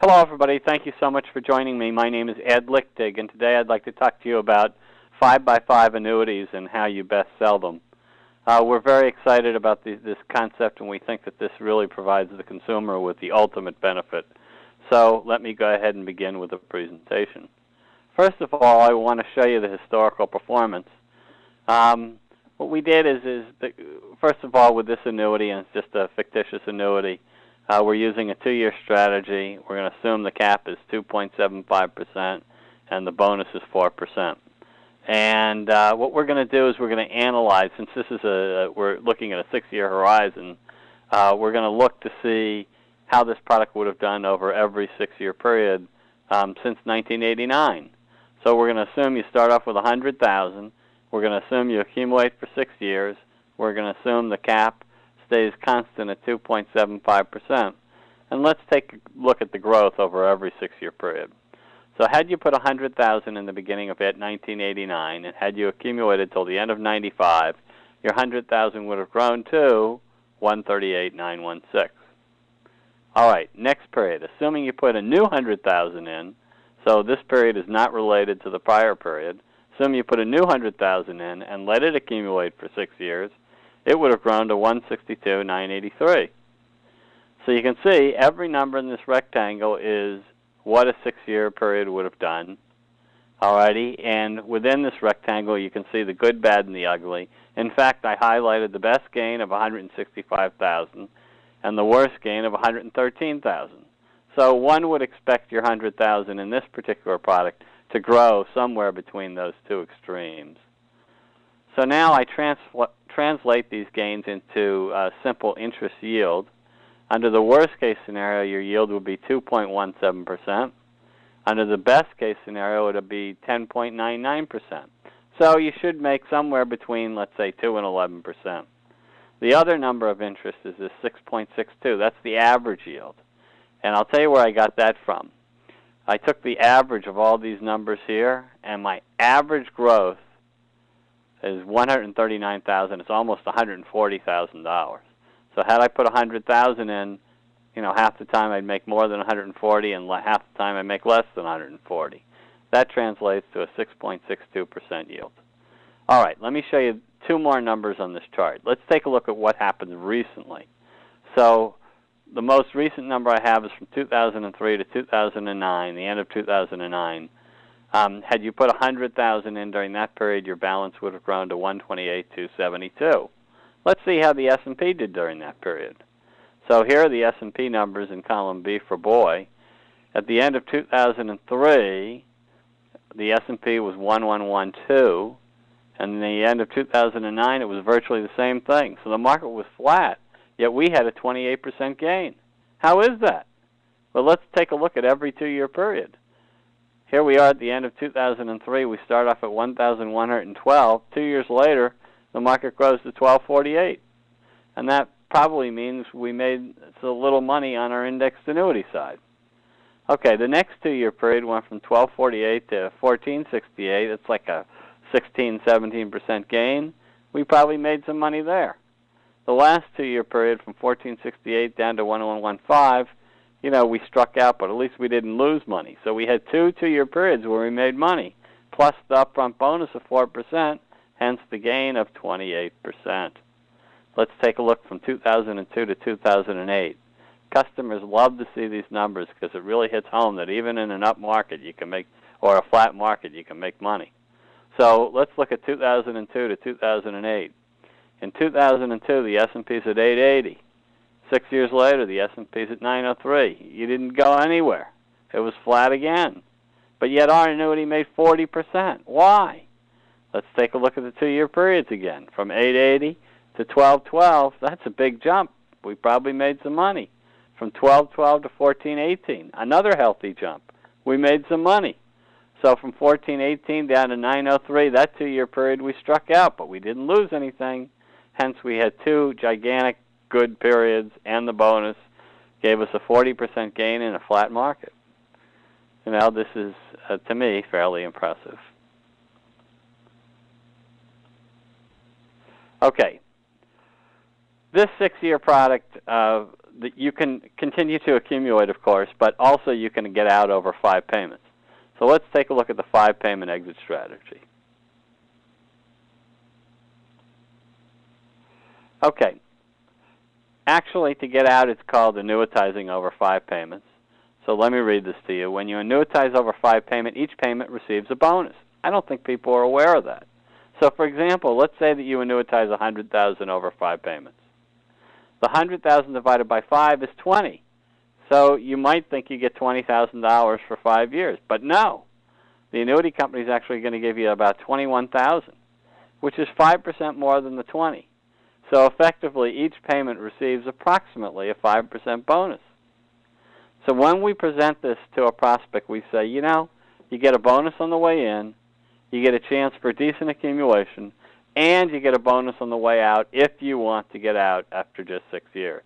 Hello, everybody. Thank you so much for joining me. My name is Ed Lichtig, and today I'd like to talk to you about 5x5 annuities and how you best sell them. We're very excited about this concept, and we think that this really provides the consumer with the ultimate benefit. So let me go ahead and begin with the presentation. First of all, I want to show you the historical performance. What we did is first of all, with this annuity, and it's just a fictitious annuity, we're using a 2-year strategy. We're going to assume the cap is 2.75% and the bonus is 4%. And what we're going to do is we're going to analyze, since this is we're looking at a 6-year horizon, we're going to look to see how this product would have done over every 6-year period since 1989. So we're going to assume you start off with $100,000. We're going to assume you accumulate for 6 years. We're going to assume the cap stays constant at 2.75%. And let's take a look at the growth over every 6-year period. So had you put $100,000 in the beginning of 1989, and had you accumulated till the end of 95, your $100,000 would have grown to $138,916. All right, next period. Assuming you put a new $100,000 in, so this period is not related to the prior period. Assume you put a new $100,000 in and let it accumulate for 6 years, it would have grown to $162,983. So you can see every number in this rectangle is what a 6-year period would have done. Alrighty, and within this rectangle you can see the good, bad, and the ugly. In fact, I highlighted the best gain of $165,000 and the worst gain of $113,000. So one would expect your $100,000 in this particular product to grow somewhere between those two extremes. So now I translate these gains into simple interest yield. Under the worst case scenario, your yield would be 2.17%. Under the best case scenario, it would be 10.99%. So you should make somewhere between, let's say, 2 and 11%. The other number of interest is this 6.62. That's the average yield. And I'll tell you where I got that from. I took the average of all these numbers here, and my average growth is $139,000. It's almost $140,000. So had I put $100,000 in, half the time I'd make more than $140, and half the time I'd make less than $140. That translates to a 6.62% yield. All right, let me show you 2 more numbers on this chart. Let's take a look at what happened recently. So the most recent number I have is from 2003 to 2009, the end of 2009. Had you put $100,000 in during that period, your balance would have grown to $128,272. Let's see how the S&P did during that period. So here are the S&P numbers in column B for boy. At the end of 2003, the S&P was 1112, and in the end of 2009, it was virtually the same thing. So the market was flat, yet we had a 28% gain. How is that? Well, let's take a look at every 2-year period. Here we are at the end of 2003. We start off at 1,112. 2 years later, the market grows to 1,248. And that probably means we made a little money on our indexed annuity side. Okay, the next 2-year period went from 1,248 to 1,468. It's like a 16, 17% gain. We probably made some money there. The last 2-year period from 1,468 down to 1,115, we struck out, but at least we didn't lose money. So we had 2 2-year periods where we made money, plus the upfront bonus of 4%, hence the gain of 28%. Let's take a look from 2002 to 2008. Customers love to see these numbers because it really hits home that even in an up market you can make, or a flat market, you can make money. So let's look at 2002 to 2008. In 2002, the S&P is at 880. 6 years later, the S&P is at 903. You didn't go anywhere. It was flat again. But yet our annuity made 40%. Why? Let's take a look at the 2-year periods again. From 880 to 1212, that's a big jump. We probably made some money. From 1212 to 1418, another healthy jump. We made some money. So from 1418 down to 903, that 2-year period we struck out, but we didn't lose anything. Hence, we had 2 gigantic good periods, and the bonus gave us a 40% gain in a flat market. This is, to me, fairly impressive. Okay. This 6-year product, you can continue to accumulate, of course, but also you can get out over 5 payments. So let's take a look at the 5-payment exit strategy. Okay. Actually, to get out, it's called annuitizing over 5 payments. So let me read this to you. When you annuitize over 5 payments, each payment receives a bonus. I don't think people are aware of that. So, for example, let's say that you annuitize $100,000 over 5 payments. The $100,000 divided by 5 is 20. So you might think you get $20,000 for 5 years, but no. The annuity company is actually going to give you about $21,000, which is 5% more than the 20. So effectively, each payment receives approximately a 5% bonus. So when we present this to a prospect, we say, you know, you get a bonus on the way in, you get a chance for decent accumulation, and you get a bonus on the way out if you want to get out after just 6 years.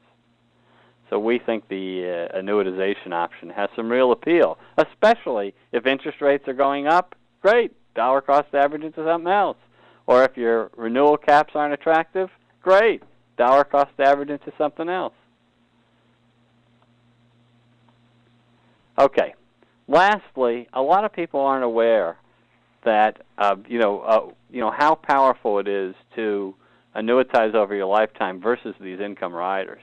So we think the annuitization option has some real appeal, especially if interest rates are going up. Great, dollar cost average into something else. Or if your renewal caps aren't attractive, great, dollar cost average into something else. Okay. Lastly, a lot of people aren't aware that how powerful it is to annuitize over your lifetime versus these income riders.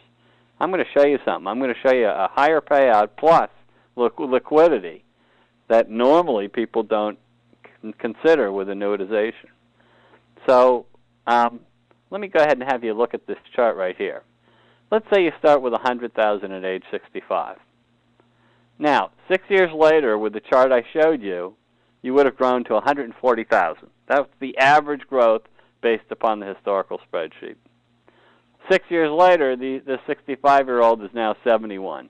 I'm going to show you something. I'm going to show you a higher payout plus liquidity that normally people don't consider with annuitization. So let me go ahead and have you look at this chart right here. Let's say you start with $100,000 at age 65. Now, 6 years later, with the chart I showed you, you would have grown to $140,000. That's the average growth based upon the historical spreadsheet. 6 years later, the 65-year-old is now 71.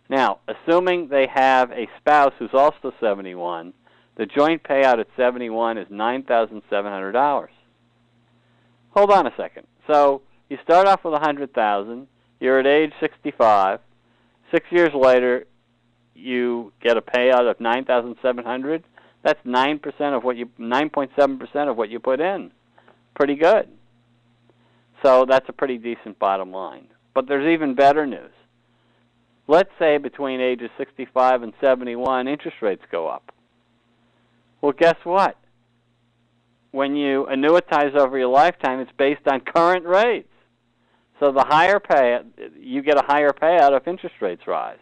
Now, assuming they have a spouse who's also 71, the joint payout at 71 is $9,700. Hold on a second. So you start off with $100,000. You're at age 65. 6 years later, you get a payout of $9,700. That's 9% of what 9.7% of what you put in. Pretty good. So that's a pretty decent bottom line. But there's even better news. Let's say between ages 65 and 71, interest rates go up. Well, guess what? When you annuitize over your lifetime, it's based on current rates. So the higher payout, you get a higher payout if interest rates rise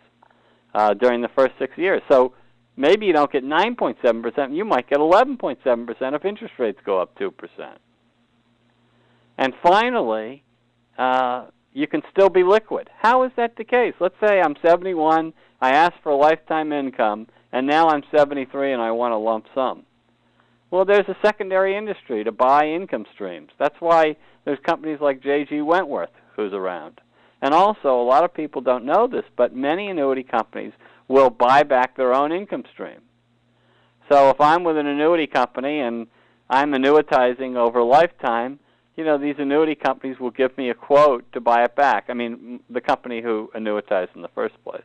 during the first 6 years. So maybe you don't get 9.7%, you might get 11.7% if interest rates go up 2%. And finally, you can still be liquid. How is that the case? Let's say I'm 71, I asked for a lifetime income, and now I'm 73 and I want a lump sum. Well, there's a secondary industry to buy income streams. That's why there's companies like J.G. Wentworth who's around. And also, a lot of people don't know this, but many annuity companies will buy back their own income stream. So if I'm with an annuity company and I'm annuitizing over a lifetime, you know, these annuity companies will give me a quote to buy it back. I mean, the company who annuitized in the first place.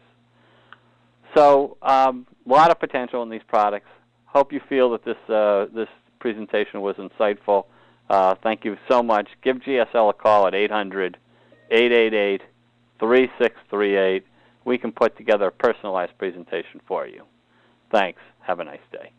So a lot of potential in these products. Hope you feel that this presentation was insightful. Thank you so much. Give GSL a call at 800-888-3638. We can put together a personalized presentation for you. Thanks. Have a nice day.